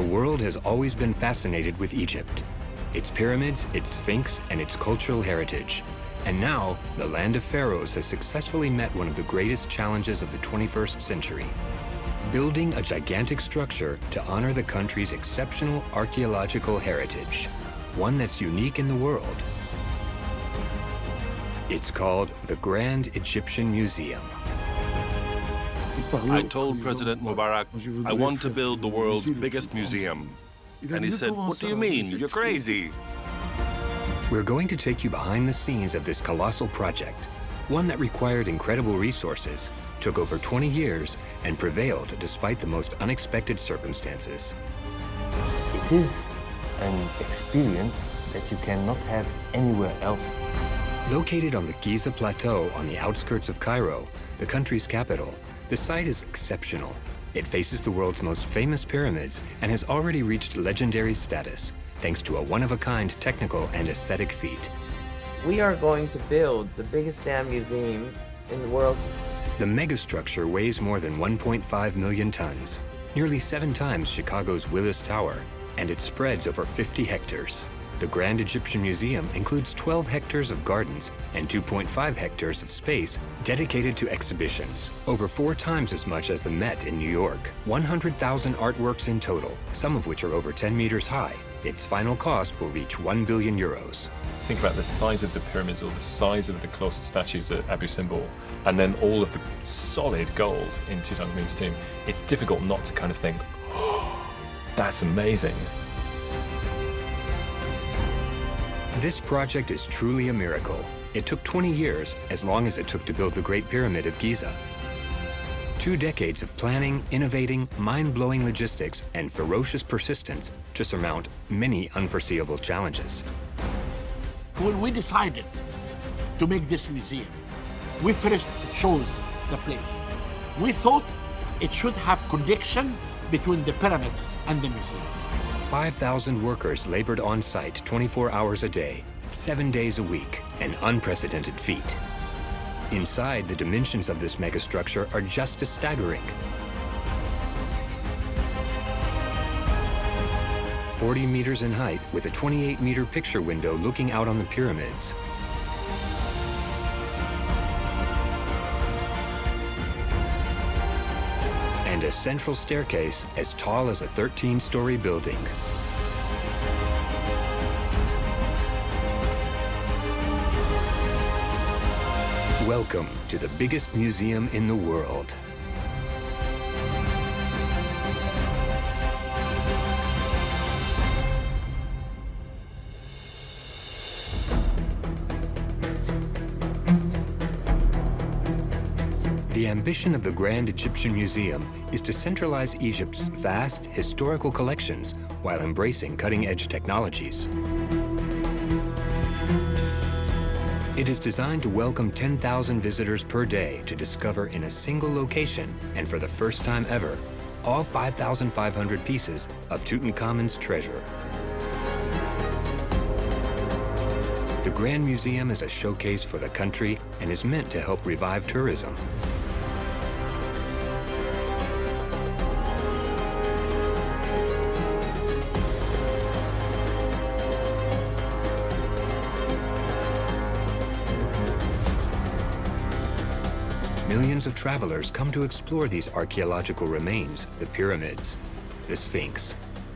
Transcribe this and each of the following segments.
world has always been fascinated with Egypt, its pyramids, its sphinx, and its cultural heritage. And now, the land of pharaohs has successfully met one of the greatest challenges of the 21st century: building a gigantic structure to honor the country's exceptional archaeological heritage, one that's unique in the world. It's called the Grand Egyptian Museum. I told President Mubarak, I want to build the world's biggest museum. And he said, what do you mean? You're crazy. We're going to take you behind the scenes of this colossal project, one that required incredible resources, took over 20 years, and prevailed despite the most unexpected circumstances. It is an experience that you cannot have anywhere else. Located on the Giza plateau on the outskirts of Cairo, the country's capital, the site is exceptional. It faces the world's most famous pyramids and has already reached legendary status, thanks to a one-of-a-kind technical and aesthetic feat. We are going to build the biggest damn museum in the world. The megastructure weighs more than 1.5 million tons, nearly 7 times Chicago's Willis Tower, and it spreads over 50 hectares. The Grand Egyptian Museum includes 12 hectares of gardens and 2.5 hectares of space dedicated to exhibitions, over 4 times as much as the Met in New York. 100,000 artworks in total, some of which are over 10 meters high. Its final cost will reach 1 billion euros. Think about the size of the pyramids or the size of the colossal statues at Abu Simbel, and then all of the solid gold in Tutankhamun's tomb. It's difficult not to kind of think, oh, that's amazing. This project is truly a miracle. It took 20 years, as long as it took to build the Great Pyramid of Giza. 2 decades of planning, innovating, mind-blowing logistics, and ferocious persistence to surmount many unforeseeable challenges. When we decided to make this museum, we first chose the place. We thought it should have connection between the pyramids and the museum. 5,000 workers labored on site 24 hours a day, 7 days a week, an unprecedented feat. Inside, the dimensions of this megastructure are just as staggering. 40 meters in height with a 28-meter picture window looking out on the pyramids. And a central staircase as tall as a 13-story building. Welcome to the biggest museum in the world. The ambition of the Grand Egyptian Museum is to centralize Egypt's vast historical collections while embracing cutting-edge technologies. It is designed to welcome 10,000 visitors per day to discover in a single location, and for the first time ever, all 5,500 pieces of Tutankhamun's treasure. The Grand Museum is a showcase for the country and is meant to help revive tourism. Millions of travelers come to explore these archaeological remains, the pyramids, the Sphinx,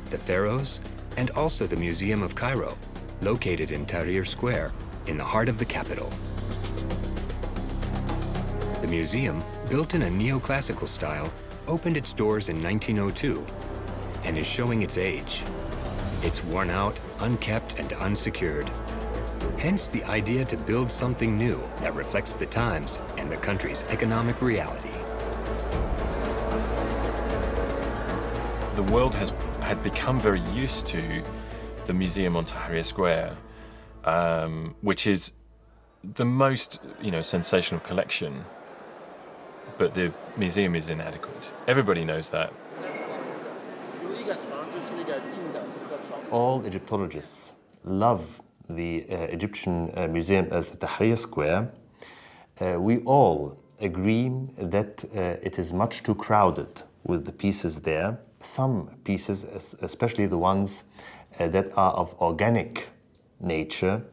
the Pharaohs, and also the Museum of Cairo, located in Tahrir Square, in the heart of the capital. The museum, built in a neoclassical style, opened its doors in 1902 and is showing its age. It's worn out, unkept, and unsecured. Hence the idea to build something new that reflects the times and the country's economic reality. The world had become very used to the museum on Tahrir Square, which is the most, sensational collection, but the museum is inadequate. Everybody knows that. All Egyptologists love the Egyptian Museum as Tahrir Square. We all agree that it is much too crowded with the pieces there, some pieces, especially the ones that are of organic nature,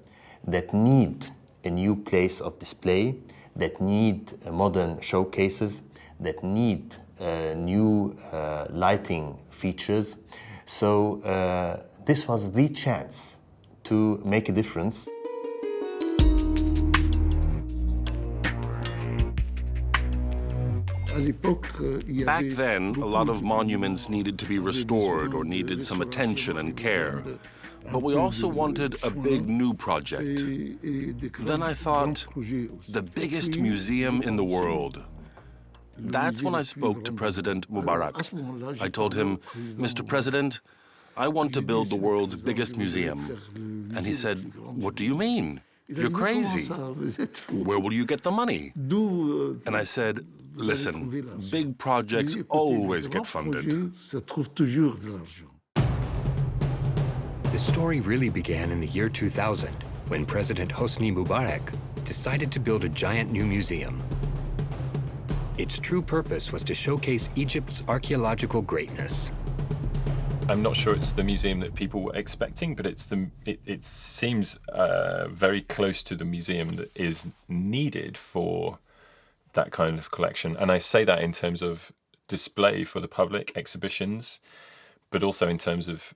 that need a new place of display, that need modern showcases, that need new lighting features. So this was the chance to make a difference. Back then, a lot of monuments needed to be restored or needed some attention and care. But we also wanted a big new project. Then I thought, the biggest museum in the world. That's when I spoke to President Mubarak. I told him, Mr. President, I want to build the world's biggest museum. And he said, what do you mean? You're crazy. Where will you get the money? And I said, listen, big projects always get funded. The story really began in the year 2000, when President Hosni Mubarak decided to build a giant new museum. Its true purpose was to showcase Egypt's archaeological greatness. I'm not sure it's the museum that people were expecting, but it seems very close to the museum that is needed for that kind of collection. And I say that in terms of display for the public, exhibitions, but also in terms of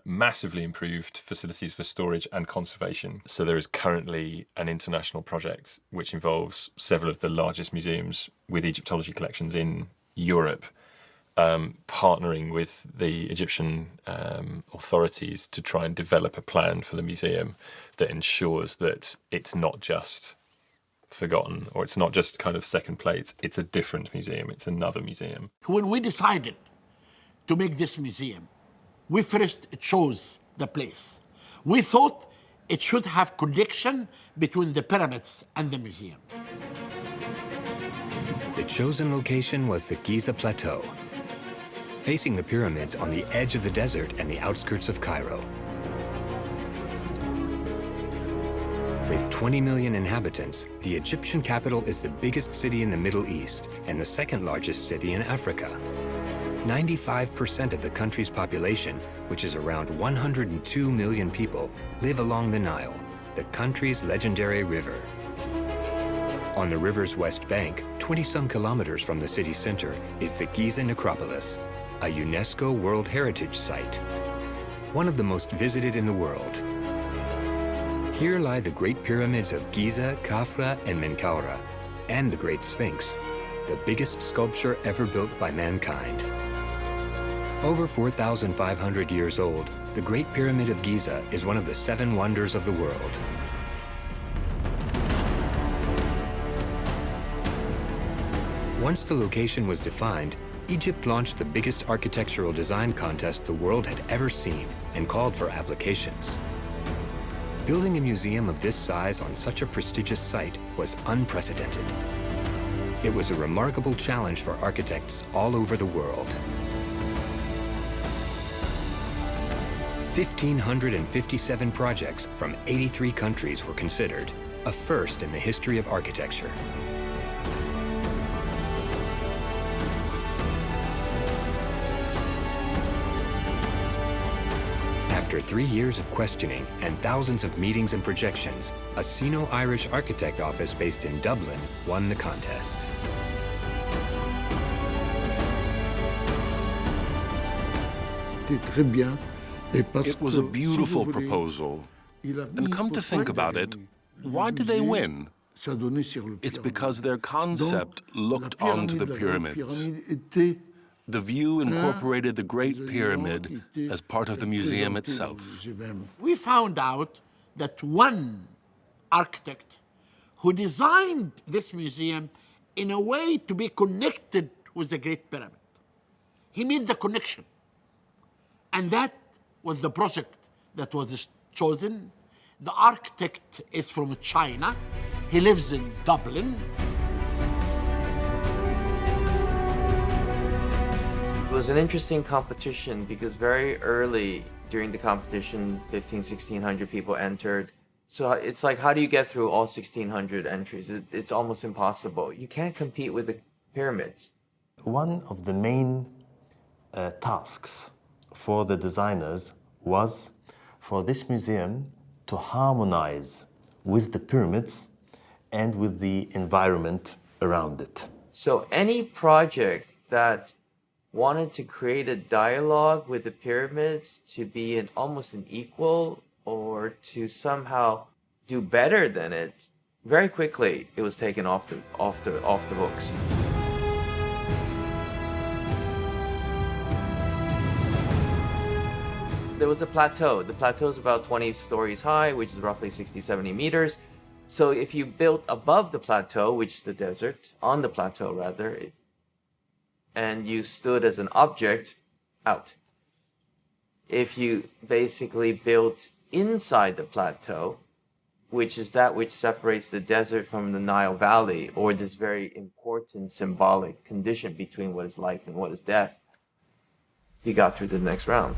massively improved facilities for storage and conservation. So there is currently an international project which involves several of the largest museums with Egyptology collections in Europe, partnering with the Egyptian authorities to try and develop a plan for the museum that ensures that it's not just forgotten, or it's not just kind of second plates. It's a different museum. It's another museum. When we decided to make this museum, we first chose the place. We thought it should have connection between the pyramids and the museum. The chosen location was the Giza Plateau, facing the pyramids on the edge of the desert and the outskirts of Cairo. With 20 million inhabitants, the Egyptian capital is the biggest city in the Middle East and the second largest city in Africa. 95% of the country's population, which is around 102 million people, live along the Nile, the country's legendary river. On the river's west bank, 20-some kilometers from the city center, is the Giza Necropolis, a UNESCO World Heritage Site, one of the most visited in the world. Here lie the Great Pyramids of Giza, Khafra, and Menkaura, and the Great Sphinx, the biggest sculpture ever built by mankind. Over 4,500 years old, the Great Pyramid of Giza is one of the 7 wonders of the world. Once the location was defined, Egypt launched the biggest architectural design contest the world had ever seen and called for applications. Building a museum of this size on such a prestigious site was unprecedented. It was a remarkable challenge for architects all over the world. 1,557 projects from 83 countries were considered, a first in the history of architecture. After 3 years of questioning and thousands of meetings and projections, a Sino-Irish architect office based in Dublin won the contest. It was a beautiful proposal. And come to think about it, why did they win? It's because their concept looked onto the pyramids. The view incorporated the Great Pyramid as part of the museum itself. We found out that one architect who designed this museum in a way to be connected with the Great Pyramid. He made the connection. And that was the project that was chosen. The architect is from China. He lives in Dublin. It was an interesting competition because very early during the competition, 1,1600 people entered. So it's like, how do you get through all 1,600 entries? It's almost impossible. You can't compete with the pyramids. One of the main tasks for the designers was for this museum to harmonize with the pyramids and with the environment around it. So any project that wanted to create a dialogue with the pyramids to be almost an equal or to somehow do better than it, very quickly it was taken off the books. There was a plateau. The plateau is about 20 stories high, which is roughly 60, 70 meters. So if you built above the plateau, which is the desert, on the plateau rather, and you stood as an object, out. If you basically built inside the plateau, which is that which separates the desert from the Nile Valley, or this very important symbolic condition between what is life and what is death, you got through to the next round.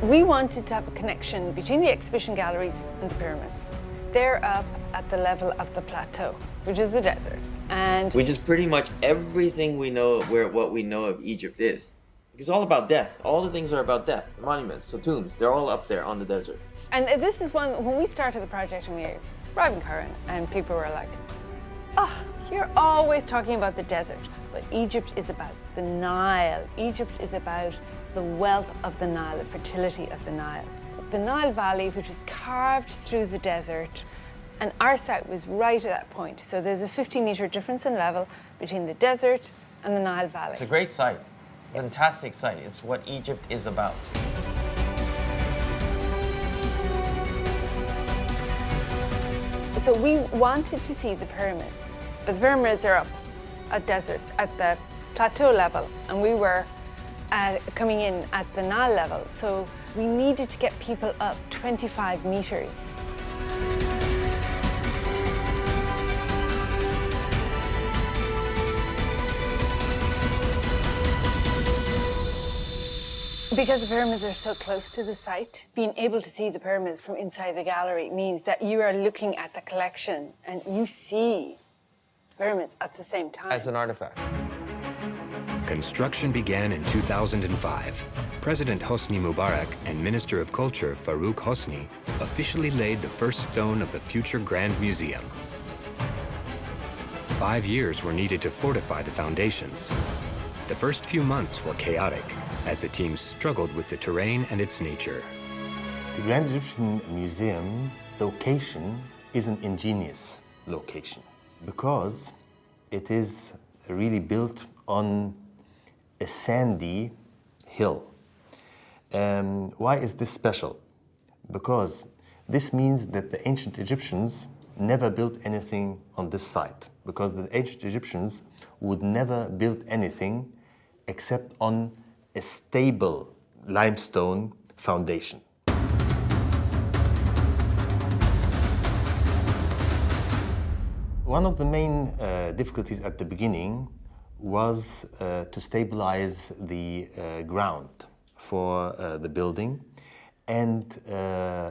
We wanted to have a connection between the exhibition galleries and the pyramids. They're up at the level of the plateau, which is the desert. And which is pretty much everything we know what we know of Egypt is. It's all about death. All the things are about death. The monuments, so tombs, they're all up there on the desert. And this is when we started the project and we arrived in Cairo and people were like, oh, you're always talking about the desert. But Egypt is about the Nile. Egypt is about the wealth of the Nile, the fertility of the Nile. The Nile Valley, which was carved through the desert, and our site was right at that point. So there's a 50-meter difference in level between the desert and the Nile Valley. It's a great site, fantastic site. It's what Egypt is about. So we wanted to see the pyramids, but the pyramids are up at desert, at the plateau level, and we were coming in at the Nile level. So we needed to get people up 25 meters. Because the pyramids are so close to the site, being able to see the pyramids from inside the gallery means that you are looking at the collection and you see pyramids at the same time. As an artifact. Construction began in 2005. President Hosni Mubarak and Minister of Culture Farouk Hosni officially laid the first stone of the future Grand Museum. 5 years were needed to fortify the foundations. The first few months were chaotic as the team struggled with the terrain and its nature. The Grand Egyptian Museum location is an ingenious location because it is really built on a sandy hill. Why is this special? Because this means that the ancient Egyptians never built anything on this site, because the ancient Egyptians would never build anything except on a stable limestone foundation. One of the main difficulties at the beginning was to stabilize the ground for the building, and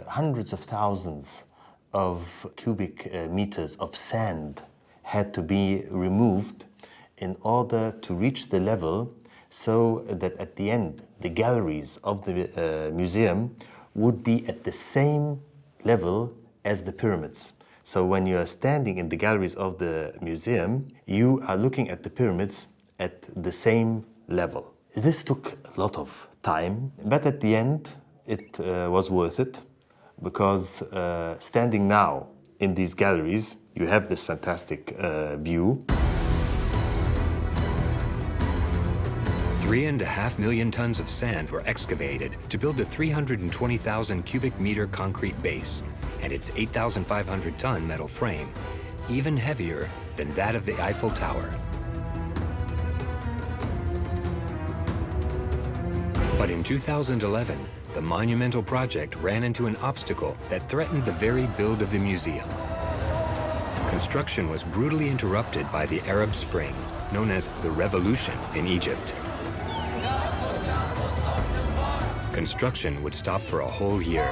hundreds of thousands of cubic meters of sand had to be removed in order to reach the level so that at the end the galleries of the museum would be at the same level as the pyramids. So when you are standing in the galleries of the museum, you are looking at the pyramids at the same level. This took a lot of time, but at the end it was worth it, because standing now in these galleries, you have this fantastic view. 3.5 million tons of sand were excavated to build the 320,000 cubic meter concrete base and its 8,500-ton metal frame, even heavier than that of the Eiffel Tower. But in 2011, the monumental project ran into an obstacle that threatened the very build of the museum. Construction was brutally interrupted by the Arab Spring, known as the Revolution in Egypt. Construction would stop for a whole year.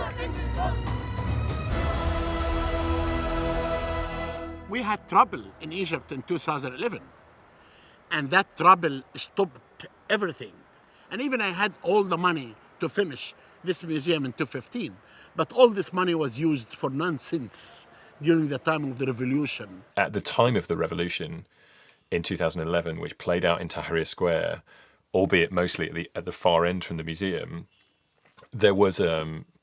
We had trouble in Egypt in 2011, and that trouble stopped everything. And even I had all the money to finish this museum in 2015, but all this money was used for nonsense during the time of the revolution. At the time of the revolution in 2011, which played out in Tahrir Square, albeit mostly at the far end from the museum, there was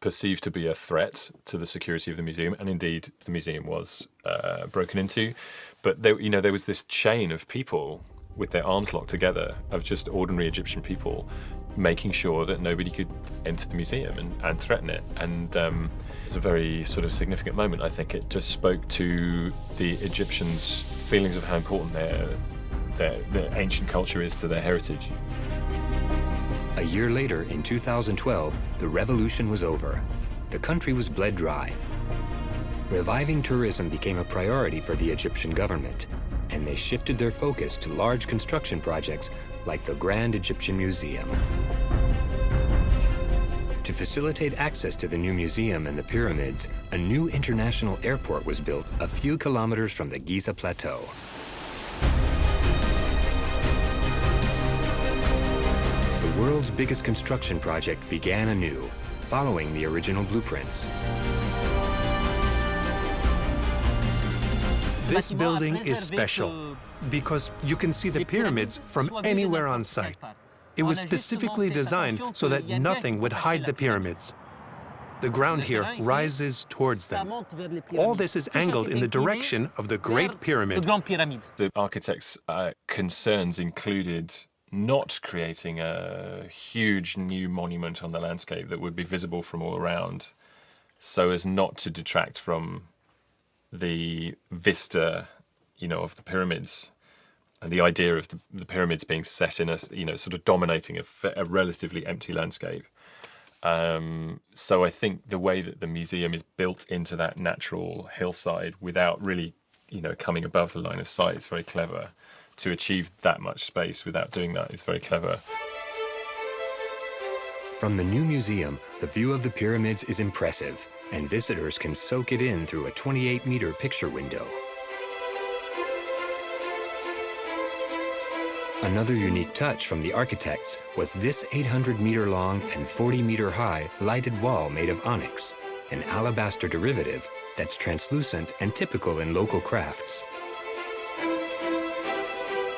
perceived to be a threat to the security of the museum, and indeed the museum was broken into. But there was this chain of people with their arms locked together, of just ordinary Egyptian people, making sure that nobody could enter the museum and threaten it. And it's a very sort of significant moment. I think it just spoke to the Egyptians' feelings of how important their ancient culture is to their heritage. A year later, in 2012, the revolution was over. The country was bled dry. Reviving tourism became a priority for the Egyptian government, and they shifted their focus to large construction projects like the Grand Egyptian Museum. To facilitate access to the new museum and the pyramids, a new international airport was built a few kilometers from the Giza Plateau. The world's biggest construction project began anew, following the original blueprints. This building is special because you can see the pyramids from anywhere on site. It was specifically designed so that nothing would hide the pyramids. The ground here rises towards them. All this is angled in the direction of the Great Pyramid. The architects' concerns included not creating a huge new monument on the landscape that would be visible from all around, so as not to detract from the vista, of the pyramids, and the idea of the pyramids being set in a, sort of dominating a relatively empty landscape. So I think the way that the museum is built into that natural hillside without really, coming above the line of sight is very clever. To achieve that much space without doing that is very clever. From the new museum, the view of the pyramids is impressive, and visitors can soak it in through a 28-meter picture window. Another unique touch from the architects was this 800-meter-long and 40-meter-high lighted wall made of onyx, an alabaster derivative that's translucent and typical in local crafts.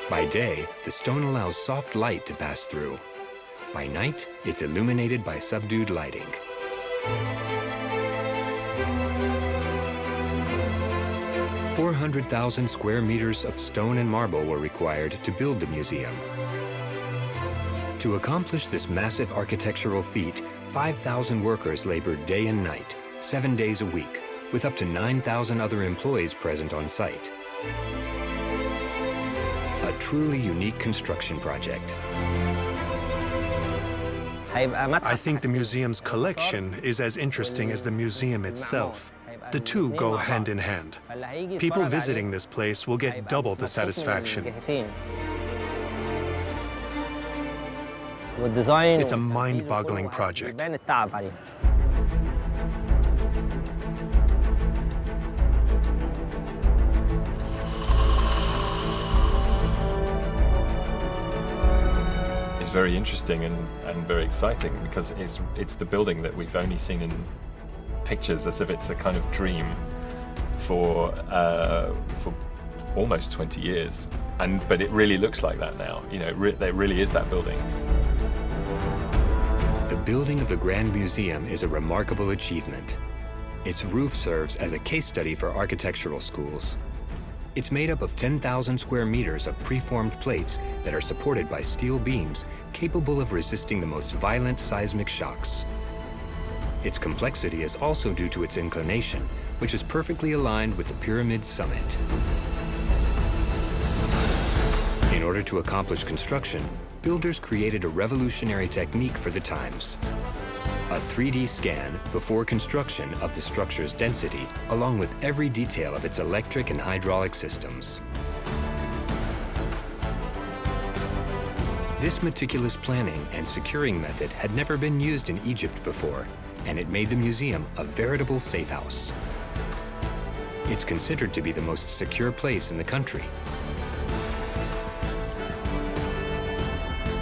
By day, the stone allows soft light to pass through. By night, it's illuminated by subdued lighting. $400,000 square meters of stone and marble were required to build the museum. To accomplish this massive architectural feat, 5,000 workers labored day and night, 7 days a week, with up to 9,000 other employees present on site. A truly unique construction project. I think the museum's collection is as interesting as the museum itself. The two go hand in hand. People visiting this place will get double the satisfaction. It's a mind-boggling project. It's very interesting and very exciting because it's the building that we've only seen in pictures, as if it's a kind of dream for almost 20 years, but it really looks like that now. There really is that building. The building of the Grand Museum is a remarkable achievement. Its roof serves as a case study for architectural schools. It's made up of 10,000 square meters of preformed plates that are supported by steel beams capable of resisting the most violent seismic shocks. Its complexity is also due to its inclination, which is perfectly aligned with the pyramid's summit. In order to accomplish construction, builders created a revolutionary technique for the times. A 3D scan before construction of the structure's density, along with every detail of its electric and hydraulic systems. This meticulous planning and securing method had never been used in Egypt before, and it made the museum a veritable safe house. It's considered to be the most secure place in the country.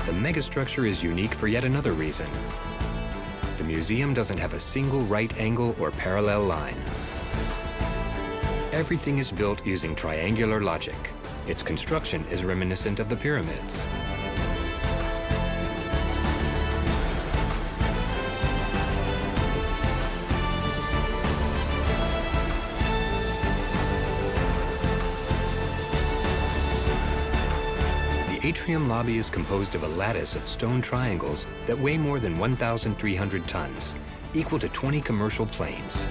The megastructure is unique for yet another reason. The museum doesn't have a single right angle or parallel line. Everything is built using triangular logic. Its construction is reminiscent of the pyramids. The atrium lobby is composed of a lattice of stone triangles that weigh more than 1,300 tons, equal to 20 commercial planes.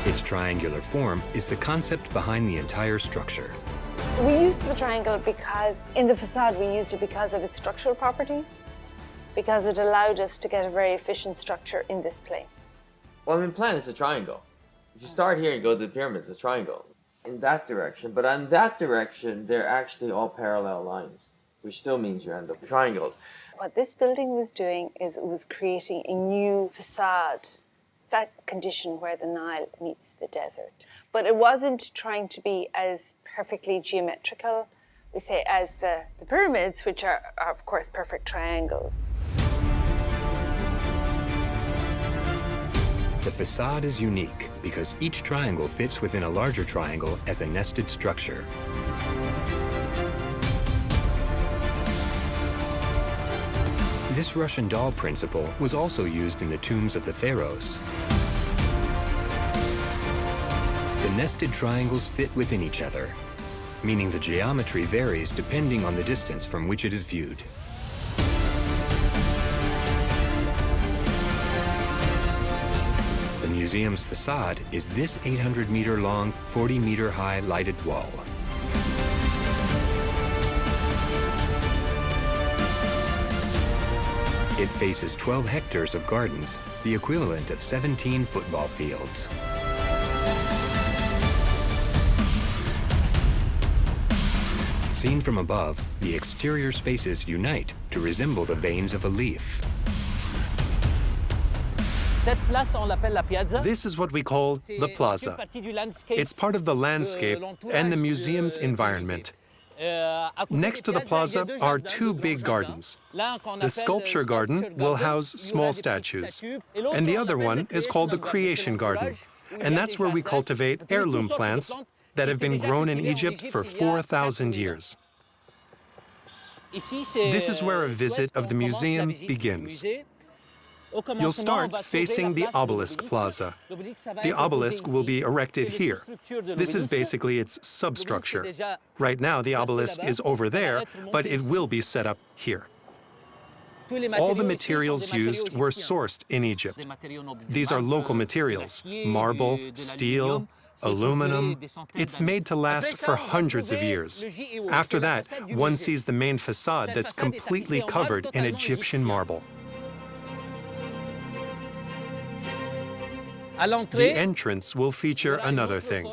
Its triangular form is the concept behind the entire structure. We used the triangle because, in the facade, we used it because of its structural properties, because it allowed us to get a very efficient structure in this plane. Well, in plan, it's a triangle. If you start here and go to the pyramids, it's a triangle. In that direction, but on that direction, they're actually all parallel lines, which still means you end up with triangles. What this building was doing is it was creating a new facade. It's that condition where the Nile meets the desert. But it wasn't trying to be as perfectly geometrical, we say, as the pyramids, which are of course perfect triangles. The facade is unique because each triangle fits within a larger triangle as a nested structure. This Russian doll principle was also used in the tombs of the pharaohs. The nested triangles fit within each other, meaning the geometry varies depending on the distance from which it is viewed. The museum's facade is this 800-meter-long, 40-meter-high lighted wall. It faces 12 hectares of gardens, the equivalent of 17 football fields. Seen from above, the exterior spaces unite to resemble the veins of a leaf. This is what we call the plaza. It's part of the landscape and the museum's environment. Next to the plaza are two big gardens. The sculpture garden will house small statues, and the other one is called the creation garden, and that's where we cultivate heirloom plants that have been grown in Egypt for 4,000 years. This is where a visit of the museum begins. You'll start facing the obelisk plaza. The obelisk will be erected here. This is basically its substructure. Right now, the obelisk is over there, but it will be set up here. All the materials used were sourced in Egypt. These are local materials: marble, steel, aluminum. It's made to last for hundreds of years. After that, one sees the main facade that's completely covered in Egyptian marble. The entrance will feature another thing: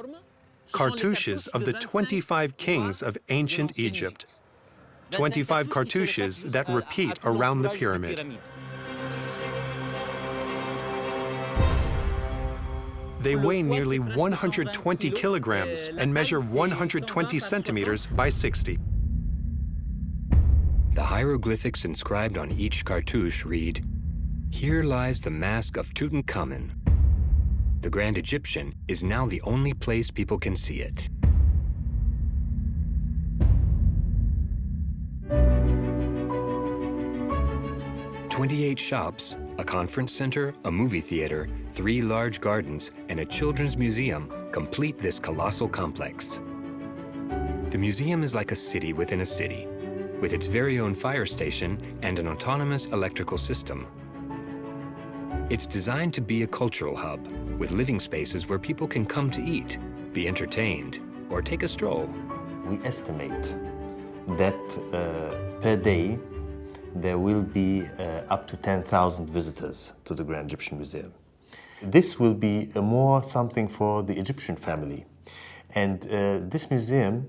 cartouches of the 25 kings of ancient Egypt. 25 cartouches that repeat around the pyramid. They weigh nearly 120 kilograms and measure 120 centimeters by 60. The hieroglyphics inscribed on each cartouche read, "Here lies the mask of Tutankhamun. The Grand Egyptian is now the only place people can see it." "28 shops, a conference center, a movie theater, 3 large gardens, and a children's museum complete this colossal complex. The museum is like a city within a city, with its very own fire station and an autonomous electrical system. It's designed to be a cultural hub, with living spaces where people can come to eat, be entertained, or take a stroll. We estimate that per day there will be up to 10,000 visitors to the Grand Egyptian Museum. This will be more something for the Egyptian family. And this museum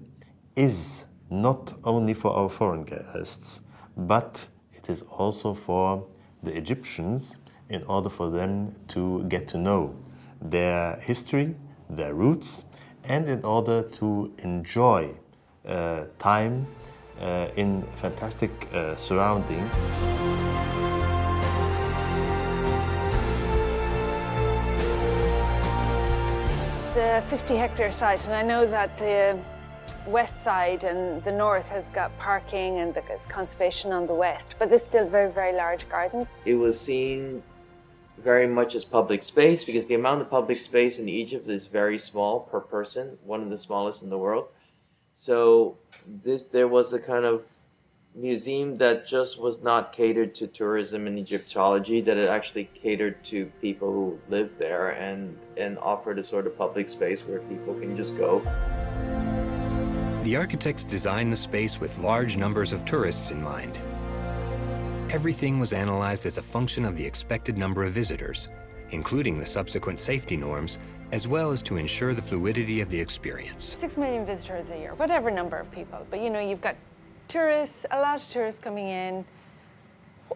is not only for our foreign guests, but it is also for the Egyptians in order for them to get to know their history, their roots, and in order to enjoy time in fantastic surrounding. It's a 50-hectare site, and I know that the west side and the north has got parking and there's conservation on the west, but there's still very, very large gardens. It was seen very much as public space because the amount of public space in Egypt is very small per person, one of the smallest in the world. So there was a kind of museum that just was not catered to tourism and Egyptology, that it actually catered to people who lived there and offered a sort of public space where people can just go. The architects designed the space with large numbers of tourists in mind. Everything was analyzed as a function of the expected number of visitors, including the subsequent safety norms, as well as to ensure the fluidity of the experience. 6 million visitors a year, whatever number of people. But you know, you've got tourists, a lot of tourists coming in.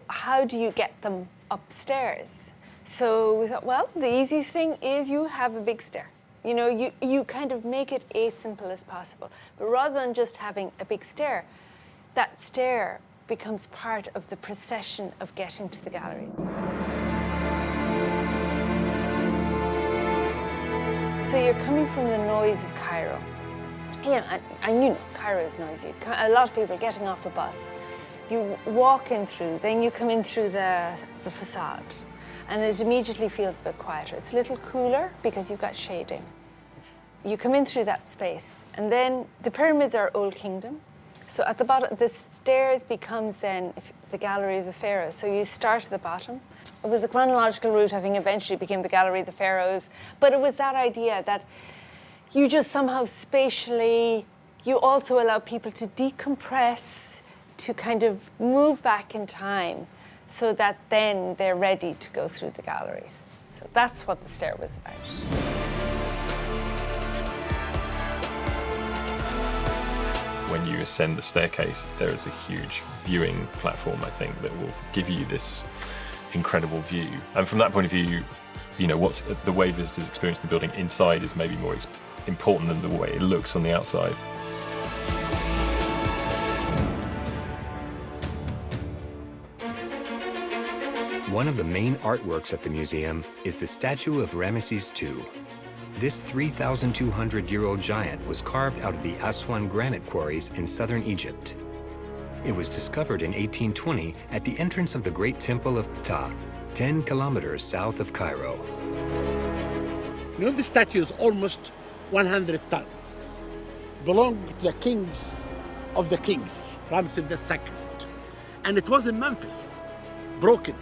How do you get them upstairs? So we thought, well, the easiest thing is you have a big stair. You know, you kind of make it as simple as possible. But rather than just having a big stair, that stair becomes part of the procession of getting to the galleries. So you're coming from the noise of Cairo. You know, and you know, Cairo is noisy. A lot of people getting off a bus. You walk in through, then you come in through the facade, and it immediately feels a bit quieter. It's a little cooler because you've got shading. You come in through that space, and then the pyramids are Old Kingdom. So at the bottom, the stairs becomes then the Gallery of the Pharaohs. So you start at the bottom. It was a chronological route, I think eventually became the Gallery of the Pharaohs. But it was that idea that you just somehow spatially, you also allow people to decompress, to kind of move back in time so that then they're ready to go through the galleries. So that's what the stair was about. When you ascend the staircase, there is a huge viewing platform, I think, that will give you this incredible view. And from that point of view, you know, what's the way visitors experience the building inside is maybe more important than the way it looks on the outside. One of the main artworks at the museum is the statue of Ramses II. This 3,200-year-old giant was carved out of the Aswan granite quarries in southern Egypt. It was discovered in 1820 at the entrance of the Great Temple of Ptah, 10 kilometers south of Cairo. You know, the statue is almost 100 tons. Belonged to the kings of the kings, Ramses II. And it was in Memphis, broken.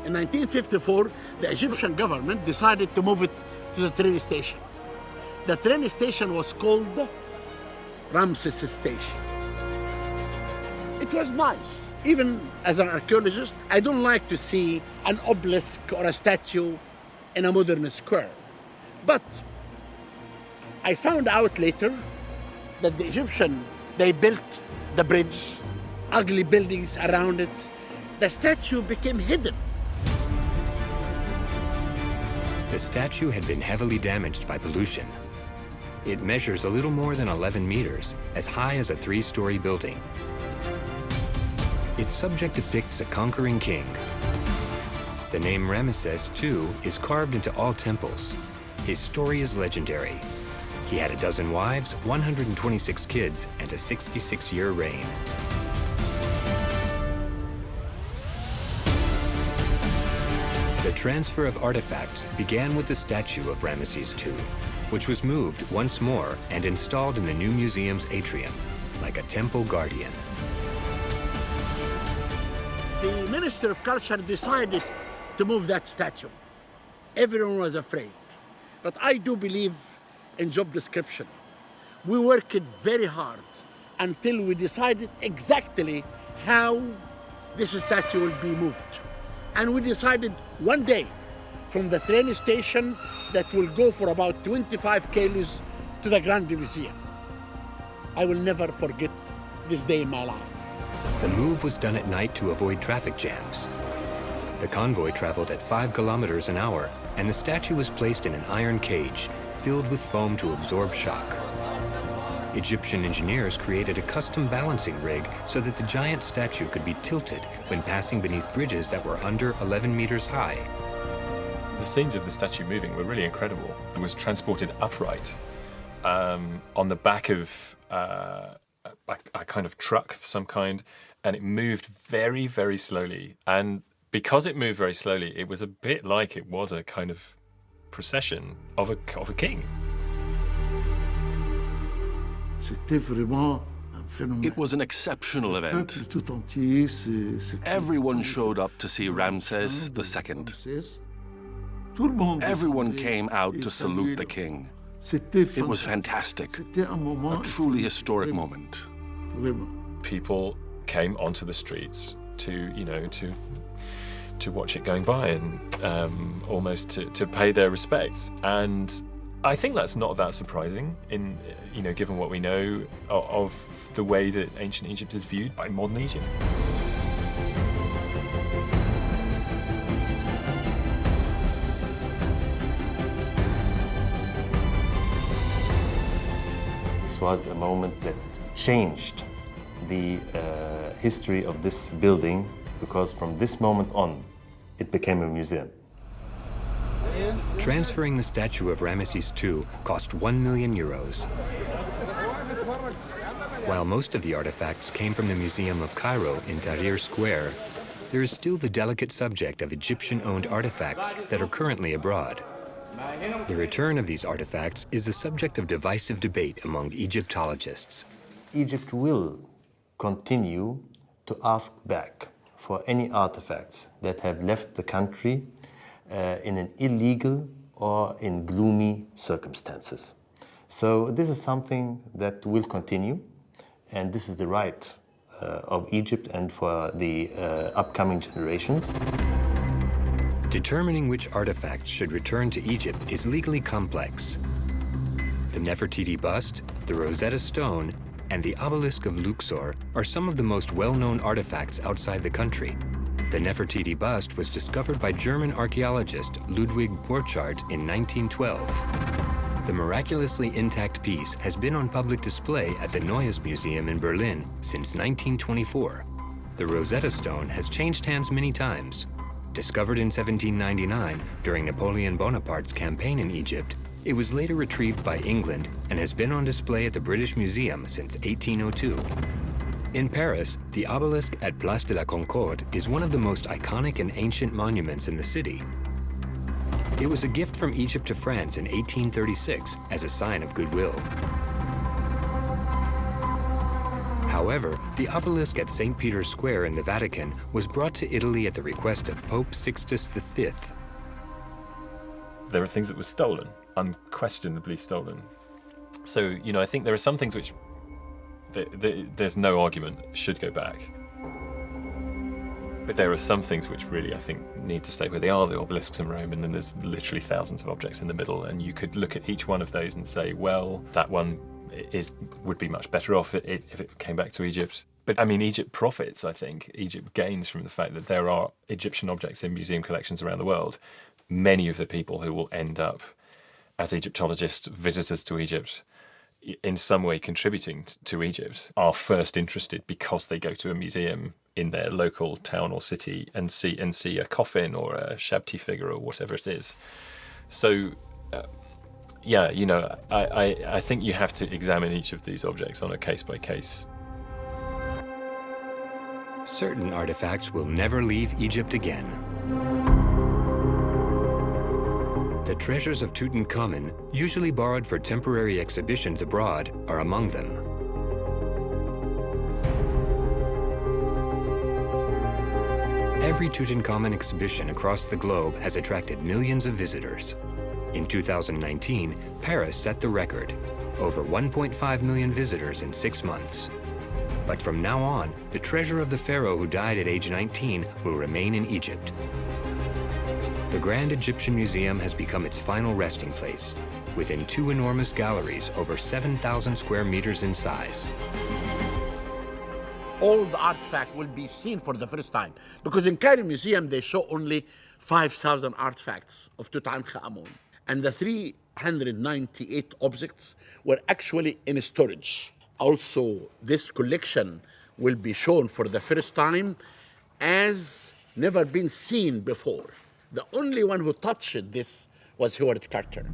In 1954, the Egyptian government decided to move it to the train station. The train station was called Ramses Station. It was nice. Even as an archaeologist, I don't like to see an obelisk or a statue in a modern square. But I found out later that the Egyptian, they built the bridge, ugly buildings around it. The statue became hidden. The statue had been heavily damaged by pollution. It measures a little more than 11 meters, as high as a 3-story building. Its subject depicts a conquering king. The name Ramses II is carved into all temples. His story is legendary. He had 12 wives, 126 kids, and a 66-year reign. The transfer of artifacts began with the statue of Ramses II, which was moved once more and installed in the new museum's atrium, like a temple guardian. The Minister of Culture decided to move that statue. Everyone was afraid. But I do believe in job description. We worked very hard until we decided exactly how this statue will be moved. And we decided one day from the train station that will go for about 25 kilos to the Grand Museum. I will never forget this day in my life. The move was done at night to avoid traffic jams. The convoy traveled at 5 kilometers an hour, and the statue was placed in an iron cage filled with foam to absorb shock. Egyptian engineers created a custom balancing rig so that the giant statue could be tilted when passing beneath bridges that were under 11 meters high. The scenes of the statue moving were really incredible. It was transported upright on the back of a kind of truck of some kind, and it moved very, very slowly. And because it moved very slowly, it was a bit like it was a kind of procession of a king. It was an exceptional event. Everyone showed up to see Ramses II. Everyone came out to salute the king. It was fantastic, a truly historic moment. People came onto the streets to watch it going by and almost to pay their respects. And I think that's not that surprising, given what we know of the way that ancient Egypt is viewed by modern Egypt. This was a moment that changed the history of this building, because from this moment on, it became a museum. Transferring the statue of Ramses II cost €1 million. While most of the artifacts came from the Museum of Cairo in Tahrir Square, there is still the delicate subject of Egyptian-owned artifacts that are currently abroad. The return of these artifacts is the subject of divisive debate among Egyptologists. Egypt will continue to ask back for any artifacts that have left the country in an illegal or in gloomy circumstances. So this is something that will continue, and this is the right of Egypt and for the upcoming generations. Determining which artifacts should return to Egypt is legally complex. The Nefertiti bust, the Rosetta Stone, and the obelisk of Luxor are some of the most well-known artifacts outside the country. The Nefertiti bust was discovered by German archaeologist Ludwig Borchardt in 1912. The miraculously intact piece has been on public display at the Neues Museum in Berlin since 1924. The Rosetta Stone has changed hands many times. Discovered in 1799 during Napoleon Bonaparte's campaign in Egypt, it was later retrieved by England and has been on display at the British Museum since 1802. In Paris, the obelisk at Place de la Concorde is one of the most iconic and ancient monuments in the city. It was a gift from Egypt to France in 1836 as a sign of goodwill. However, the obelisk at St. Peter's Square in the Vatican was brought to Italy at the request of Pope Sixtus V. There are things that were stolen, unquestionably stolen. So, I think there are some things which there's no argument should go back. But there are some things which really, I think, need to stay where they are, the obelisks in Rome, and then there's literally thousands of objects in the middle, and you could look at each one of those and say, well, that one would be much better off if it came back to Egypt. But I mean, Egypt profits, I think. Egypt gains from the fact that there are Egyptian objects in museum collections around the world. Many of the people who will end up as Egyptologists, visitors to Egypt, in some way contributing to Egypt, are first interested because they go to a museum in their local town or city and see a coffin or a Shabti figure or whatever it is. So, I think you have to examine each of these objects on a case-by-case. Certain artifacts will never leave Egypt again. The treasures of Tutankhamun, usually borrowed for temporary exhibitions abroad, are among them. Every Tutankhamun exhibition across the globe has attracted millions of visitors. In 2019, Paris set the record, over 1.5 million visitors in 6 months. But from now on, the treasure of the pharaoh who died at age 19 will remain in Egypt. The Grand Egyptian Museum has become its final resting place, within 2 enormous galleries over 7,000 square meters in size. all the artifacts will be seen for the first time. Because in Cairo Museum, they show only 5,000 artifacts of Tutankhamun. And the 398 objects were actually in storage. Also, this collection will be shown for the first time as never been seen before. The only one who touched this was Howard Carter.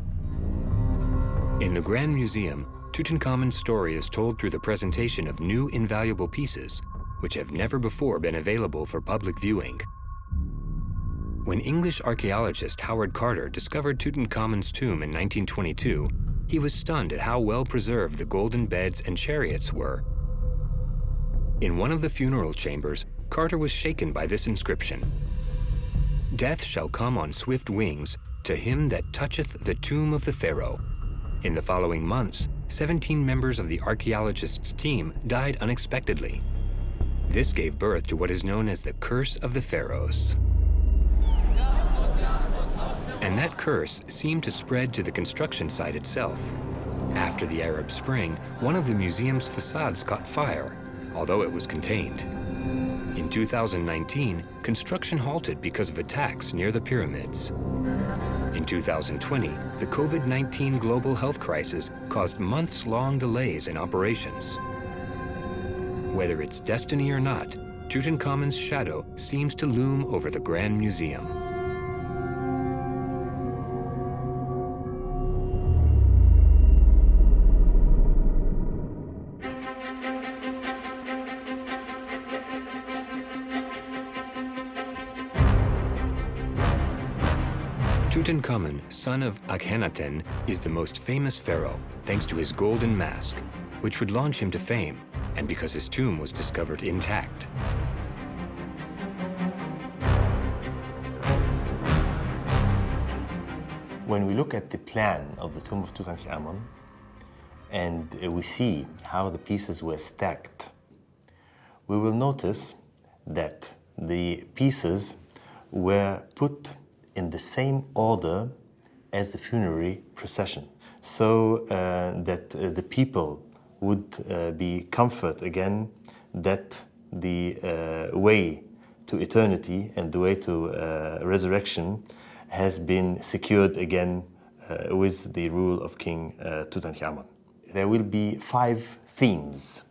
In the Grand Museum, Tutankhamun's story is told through the presentation of new invaluable pieces, which have never before been available for public viewing. When English archaeologist Howard Carter discovered Tutankhamun's tomb in 1922, he was stunned at how well preserved the golden beds and chariots were. In one of the funeral chambers, Carter was shaken by this inscription: "Death shall come on swift wings to him that toucheth the tomb of the Pharaoh." In the following months, 17 members of the archaeologist's team died unexpectedly. This gave birth to what is known as the Curse of the Pharaohs. And that curse seemed to spread to the construction site itself. After the Arab Spring, one of the museum's facades caught fire, although it was contained. In 2019, construction halted because of attacks near the pyramids. In 2020, the COVID-19 global health crisis caused months-long delays in operations. Whether it's destiny or not, Tutankhamun's shadow seems to loom over the Grand Museum. Tutankhamun, son of Akhenaten, is the most famous pharaoh thanks to his golden mask, which would launch him to fame, and because his tomb was discovered intact. When we look at the plan of the tomb of Tutankhamun and we see how the pieces were stacked, we will notice that the pieces were put in the same order as the funerary procession, so that the people would be comforted again that the way to eternity and the way to resurrection has been secured again with the rule of King Tutankhamun. There will be 5 themes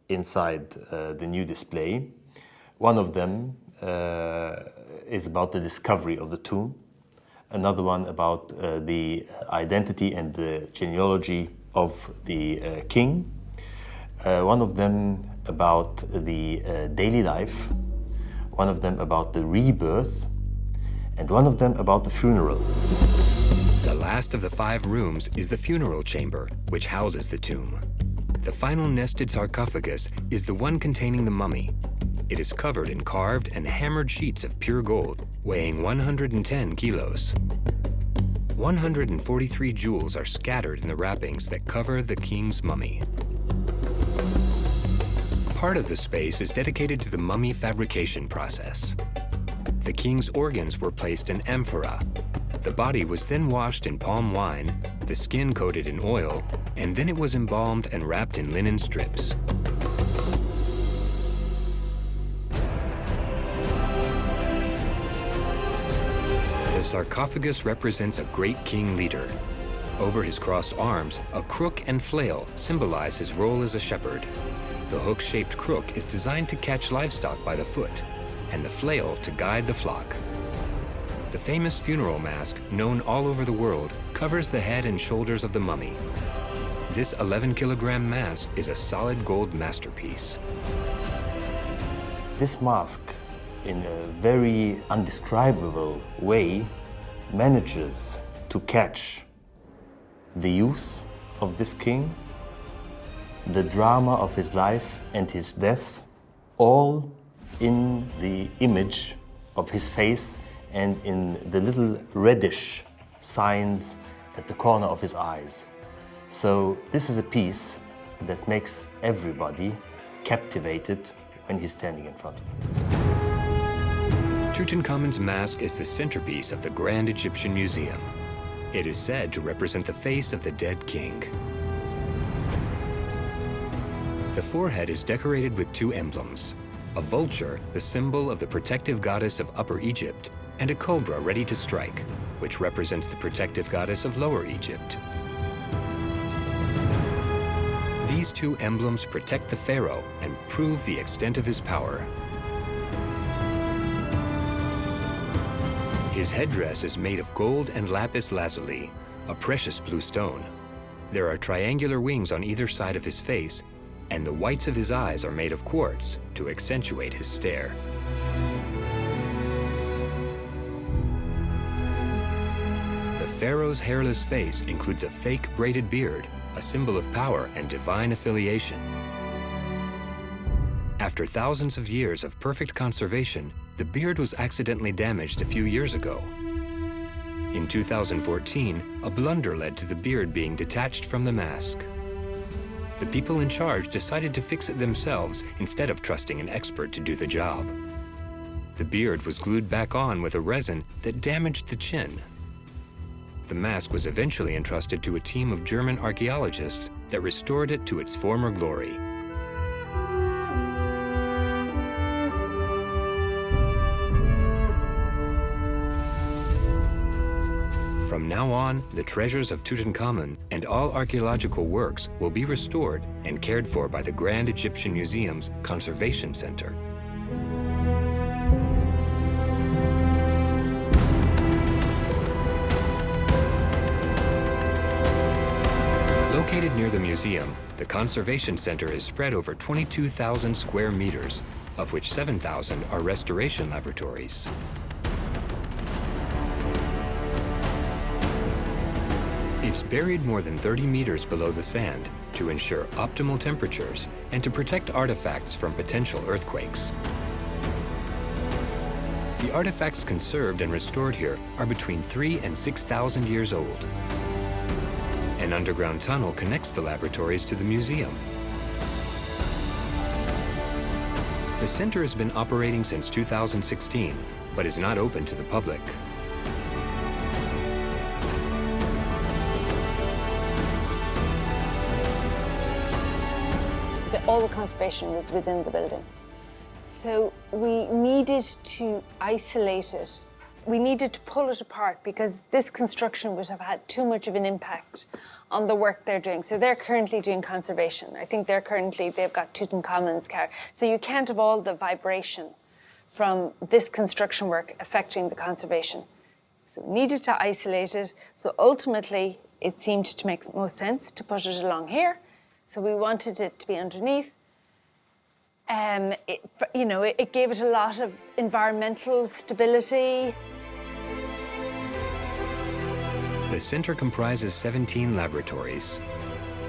inside the new display. One of them is about the discovery of the tomb. Another one about the identity and the genealogy of the king. One of them about the daily life. One of them about the rebirth. And one of them about the funeral. The last of the 5 rooms is the funeral chamber, which houses the tomb. The final nested sarcophagus is the one containing the mummy. It is covered in carved and hammered sheets of pure gold, weighing 110 kilos. 143 jewels are scattered in the wrappings that cover the king's mummy. Part of the space is dedicated to the mummy fabrication process. The king's organs were placed in amphora. The body was then washed in palm wine, the skin coated in oil, and then it was embalmed and wrapped in linen strips. The sarcophagus represents a great king leader. Over his crossed arms, a crook and flail symbolize his role as a shepherd. The hook-shaped crook is designed to catch livestock by the foot, and the flail to guide the flock. The famous funeral mask, known all over the world, covers the head and shoulders of the mummy. This 11-kilogram mask is a solid gold masterpiece. This mask, in a very undescribable way, manages to catch the youth of this king, the drama of his life and his death, all in the image of his face and in the little reddish signs at the corner of his eyes. So this is a piece that makes everybody captivated when he's standing in front of it. Tutankhamun's mask is the centerpiece of the Grand Egyptian Museum. It is said to represent the face of the dead king. The forehead is decorated with two emblems: a vulture, the symbol of the protective goddess of Upper Egypt, and a cobra ready to strike, which represents the protective goddess of Lower Egypt. These two emblems protect the pharaoh and prove the extent of his power. His headdress is made of gold and lapis lazuli, a precious blue stone. There are triangular wings on either side of his face, and the whites of his eyes are made of quartz to accentuate his stare. The pharaoh's hairless face includes a fake braided beard, a symbol of power and divine affiliation. After thousands of years of perfect conservation, the beard was accidentally damaged a few years ago. In 2014, a blunder led to the beard being detached from the mask. The people in charge decided to fix it themselves instead of trusting an expert to do the job. The beard was glued back on with a resin that damaged the chin. The mask was eventually entrusted to a team of German archaeologists that restored it to its former glory. From now on, the treasures of Tutankhamun and all archaeological works will be restored and cared for by the Grand Egyptian Museum's Conservation Center. Located near the museum, the Conservation Center is spread over 22,000 square meters, of which 7,000 are restoration laboratories. It's buried more than 30 meters below the sand to ensure optimal temperatures and to protect artifacts from potential earthquakes. The artifacts conserved and restored here are between 3,000 and 6,000 years old. An underground tunnel connects the laboratories to the museum. The center has been operating since 2016, but is not open to the public. All the conservation was within the building. So we needed to isolate it. We needed to pull it apart because this construction would have had too much of an impact on the work they're doing. So they're currently doing conservation. I think they've got Tutankhamun's car. So you can't have all the vibration from this construction work affecting the conservation. So we needed to isolate it. So ultimately, it seemed to make most sense to put it along here. So we wanted it to be underneath. It gave it a lot of environmental stability. The center comprises 17 laboratories,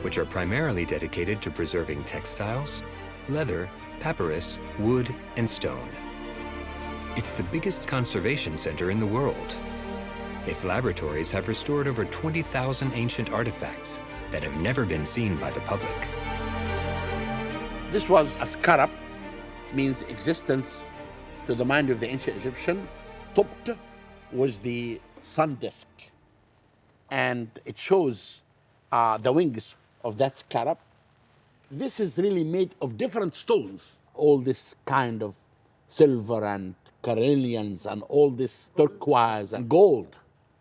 which are primarily dedicated to preserving textiles, leather, papyrus, wood, and stone. It's the biggest conservation center in the world. Its laboratories have restored over 20,000 ancient artifacts that have never been seen by the public. This was a scarab, means existence to the mind of the ancient Egyptian. Tubt was the sun disk, and it shows the wings of that scarab. This is really made of different stones, all this kind of silver and carnelians and all this turquoise and gold.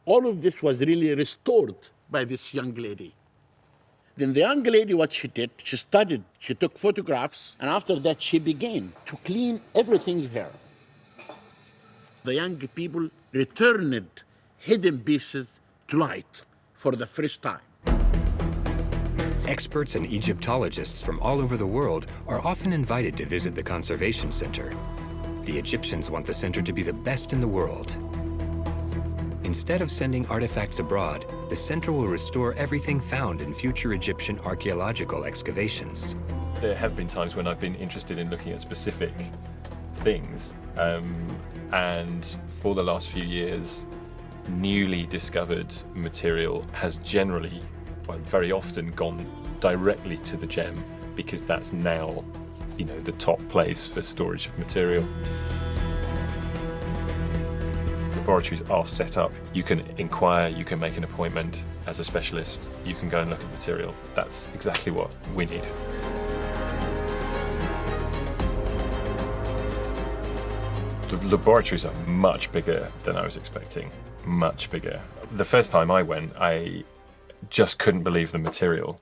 All of this was really restored by this young lady. Then the young lady, what she did, she studied, she took photographs, and after that she began to clean everything here. The young people returned hidden pieces to light for the first time. Experts and Egyptologists from all over the world are often invited to visit the Conservation Center. The Egyptians want the center to be the best in the world. Instead of sending artifacts abroad, the center will restore everything found in future Egyptian archaeological excavations. There have been times when I've been interested in looking at specific things, and for the last few years, newly discovered material has generally, well, very often gone directly to the gem because that's now, the top place for storage of material. Laboratories are set up. You can inquire, you can make an appointment as a specialist, you can go and look at material. That's exactly what we need. The laboratories are much bigger than I was expecting, much bigger. The first time I went, I just couldn't believe the material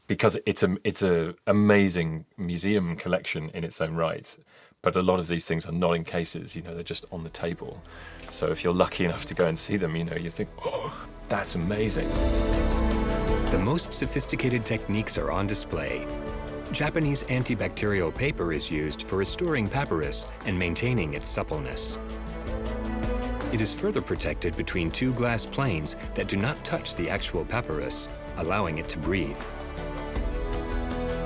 because it's a amazing museum collection in its own right. But a lot of these things are not in cases, you know, they're just on the table. So if you're lucky enough to go and see them, you know, you think, oh, that's amazing. The most sophisticated techniques are on display. Japanese antibacterial paper is used for restoring papyrus and maintaining its suppleness. It is further protected between two glass planes that do not touch the actual papyrus, allowing it to breathe.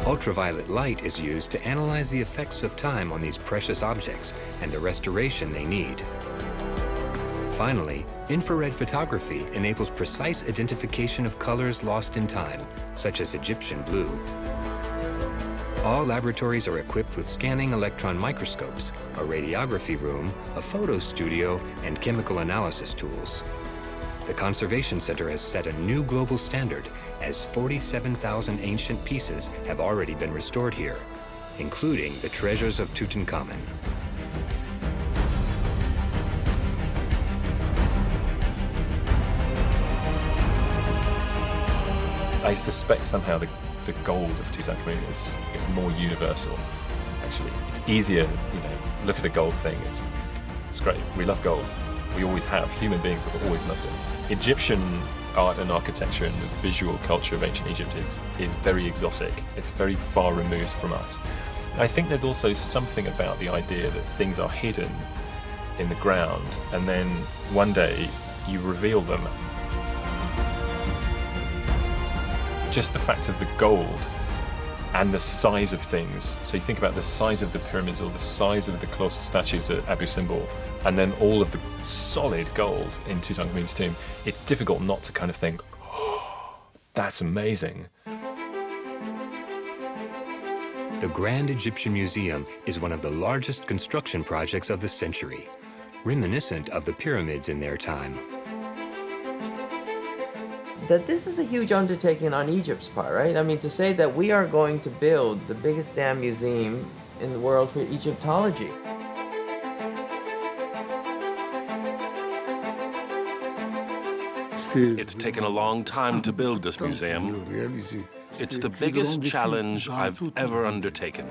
Ultraviolet light is used to analyze the effects of time on these precious objects and the restoration they need. Finally, infrared photography enables precise identification of colors lost in time, such as Egyptian blue. All laboratories are equipped with scanning electron microscopes, a radiography room, a photo studio, and chemical analysis tools. The Conservation Center has set a new global standard, as 47,000 ancient pieces have already been restored here, including the treasures of Tutankhamun. I suspect somehow the gold of Tutankhamun is more universal, actually. It's easier, you know, look at a gold thing, it's great. We love gold. We always have. Human beings have always loved it. Egyptian art and architecture and the visual culture of ancient Egypt is very exotic. It's very far removed from us. I think there's also something about the idea that things are hidden in the ground and then one day you reveal them. Just the fact of the gold and the size of things. So you think about the size of the pyramids or the size of the colossal statues at Abu Simbel, and then all of the solid gold in Tutankhamun's tomb. It's difficult not to kind of think, oh, that's amazing. The Grand Egyptian Museum is one of the largest construction projects of the century, reminiscent of the pyramids in their time. That this is a huge undertaking on Egypt's part, right? I mean, to say that we are going to build the biggest damn museum in the world for Egyptology. It's taken a long time to build this museum. It's the biggest challenge I've ever undertaken.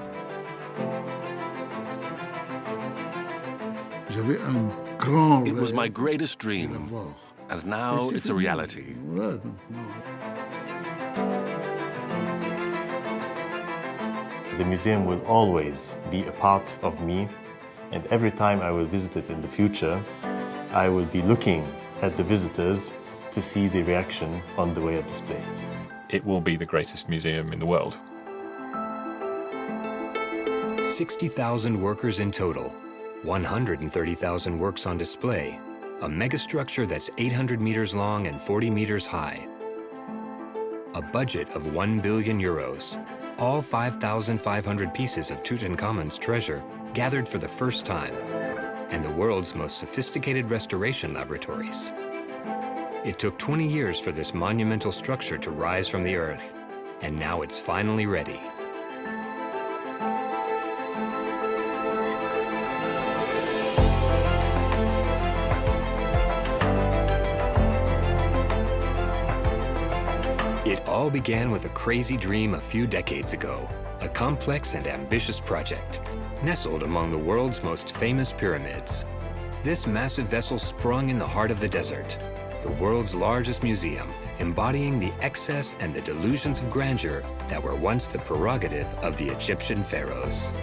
It was my greatest dream, and now it's a reality. The museum will always be a part of me, and every time I will visit it in the future, I will be looking at the visitors to see the reaction on the way of display. It will be the greatest museum in the world. 60,000 workers in total, 130,000 works on display, a megastructure that's 800 meters long and 40 meters high. A budget of 1 billion euros. All 5,500 pieces of Tutankhamun's treasure gathered for the first time, and the world's most sophisticated restoration laboratories. It took 20 years for this monumental structure to rise from the earth, and now it's finally ready. It all began with a crazy dream a few decades ago, a complex and ambitious project, nestled among the world's most famous pyramids. This massive vessel sprung in the heart of the desert, the world's largest museum, embodying the excess and the delusions of grandeur that were once the prerogative of the Egyptian pharaohs.